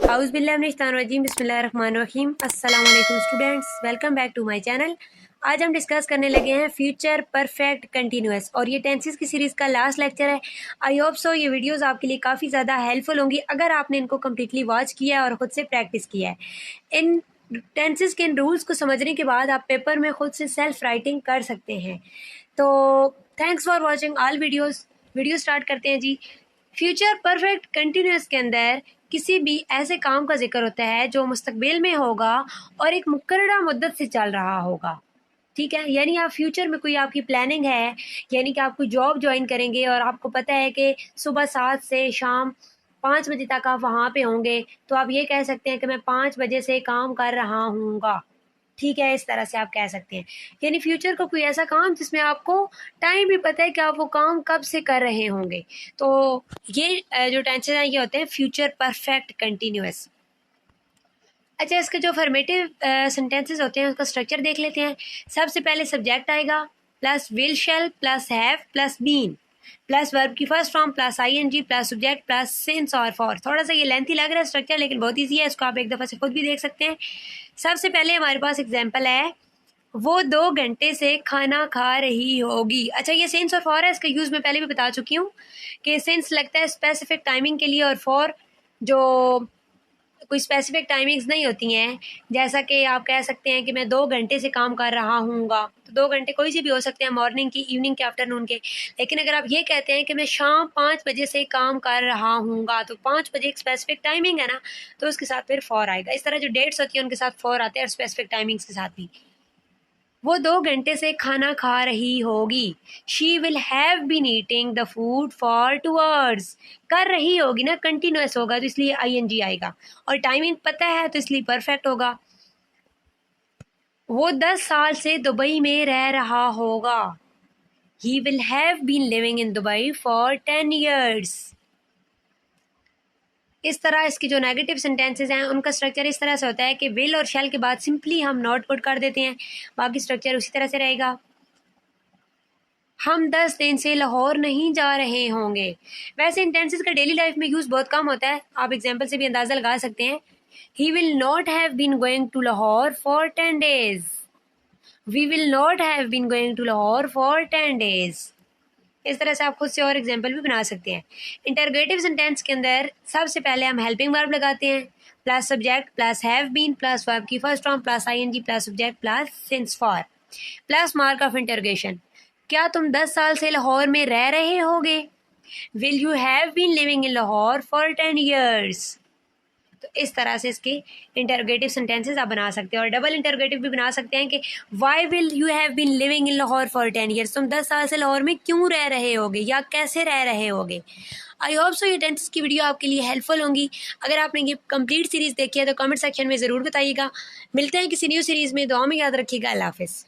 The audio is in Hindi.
औज़ुबिल्लाहिमिनश्शैतानिर्रजीम बिस्मिल्लाहिर्रहमानिर्रहीम। अस्सलाम वालेकुम students, welcome back to my channel. आज हम डिस्कस करने लगे हैं फ्यूचर परफेक्ट कंटिन्यूअस और ये टेंसेस की सीरीज़ का लास्ट लेक्चर है। आई होप सो ये वीडियोस आपके लिए काफ़ी ज़्यादा हेल्पफुल होंगी अगर आपने इनको कम्प्लीटली वॉच किया है और ख़ुद से प्रैक्टिस किया है। इन टेंसेस के इन रूल्स को समझने के बाद आप पेपर में ख़ुद से सेल्फ राइटिंग कर सकते हैं। तो thanks for watching all videos. Video start करते हैं जी। फ्यूचर परफेक्ट कंटिन्यूअस के अंदर किसी भी ऐसे काम का जिक्र होता है जो मुस्तकबिल में होगा और एक मुकर्ररा मुद्दत से चल रहा होगा। ठीक है, यानी आप फ्यूचर में कोई आपकी प्लानिंग है, यानी कि आप कोई जॉब ज्वाइन करेंगे और आपको पता है कि सुबह 7 से शाम 5 बजे तक आप वहाँ पे होंगे, तो आप ये कह सकते हैं कि मैं 5 बजे से काम कर रहा हूँगा। ठीक है, इस तरह से आप कह सकते हैं। यानी फ्यूचर का कोई ऐसा काम जिसमें आपको टाइम भी पता है कि आप वो काम कब से कर रहे होंगे। तो ये जो टेंसेस हैं ये होते हैं फ्यूचर परफेक्ट कंटिन्यूअस। अच्छा, इसके जो फॉर्मेटिव सेंटेंसेस होते हैं उसका स्ट्रक्चर देख लेते हैं। सबसे पहले सब्जेक्ट आएगा plus will shall plus have plus been plus verb की first form plus ING plus subject plus since और फॉर। थोड़ा सा ये लेंथी लग रहा है स्ट्रक्चर, लेकिन बहुत ईजी है, इसको आप एक दफ़ा से खुद भी देख सकते हैं। सबसे पहले हमारे पास एग्जाम्पल है, वो 2 घंटे से खाना खा रही होगी। अच्छा, ये सिंस और फॉर है, इसका यूज़ मैं पहले भी बता चुकी हूँ कि सिंस लगता है स्पेसिफिक टाइमिंग के लिए और फॉर जो कोई स्पेसिफिक टाइमिंग्स नहीं होती हैं। जैसा कि आप कह सकते हैं कि मैं 2 घंटे से काम कर रहा हूँगा, तो 2 घंटे कोई से भी हो सकते हैं, मॉर्निंग की, इवनिंग के, आफ्टरनून के। लेकिन अगर आप ये कहते हैं कि मैं शाम 5 बजे से काम कर रहा हूँगा, तो 5 बजे एक स्पेसिफिक टाइमिंग है ना, तो उसके साथ फिर फॉर आएगा। इस तरह जो डेट्स होती हैं उनके साथ फॉर आते हैं और स्पेसिफिक टाइमिंग्स के साथ भी। वो 2 घंटे से खाना खा रही होगी। She will have been eating the food for 2 hours. कर रही होगी ना, कंटिन्यूअस होगा तो इसलिए आईएनजी आएगा, और टाइमिंग पता है तो इसलिए परफेक्ट होगा। वो 10 साल से दुबई में रह रहा होगा। He will have been living in Dubai for 10 years। इस तरह इसकी जो नेगेटिव सेंटेंसेस हैं उनका स्ट्रक्चर इस तरह से होता है कि विल और शैल के बाद सिंपली हम नॉट पुट कर देते हैं, बाकी स्ट्रक्चर उसी तरह से रहेगा। हम 10 दिन से लाहौर नहीं जा रहे होंगे। वैसे इन टेंसेस का डेली लाइफ में यूज़ बहुत कम होता है, आप एग्जांपल से भी अंदाज़ा लगा सकते हैं। He will not have been going to Lahore for 10 days। We will not have been going to Lahore for 10 days। इस तरह से आप खुद से और एग्जाम्पल भी बना सकते हैं। इंटरगेटिव सेंटेंस के अंदर सबसे पहले हम हेल्पिंग वर्ब लगाते हैं, plus subject plus have been plus verb की first form plus ING plus subject plus since for plus mark of interrogation. क्या तुम 10 साल से लाहौर में रह रहे होगे? Will you have been living in Lahore for 10 years। तो इस तरह से इसके इंटरोगेटिव सेंटेंसेस आप बना सकते हैं, और डबल इंटरोगेटिव भी बना सकते हैं कि why will you have been living in Lahore for 10 years। तुम 10 साल से लाहौर में क्यों रह रहे होगे या कैसे रह रहे होगे। आई होप सो ये टेंसेस की वीडियो आपके लिए हेल्पफुल होंगी। अगर आपने ये कंप्लीट सीरीज़ देखी है तो कमेंट सेक्शन में ज़रूर बताइएगा। मिलते हैं किसी न्यू सीरीज़ में, दुआ में याद रखिएगा। अल्लाह हाफिज़।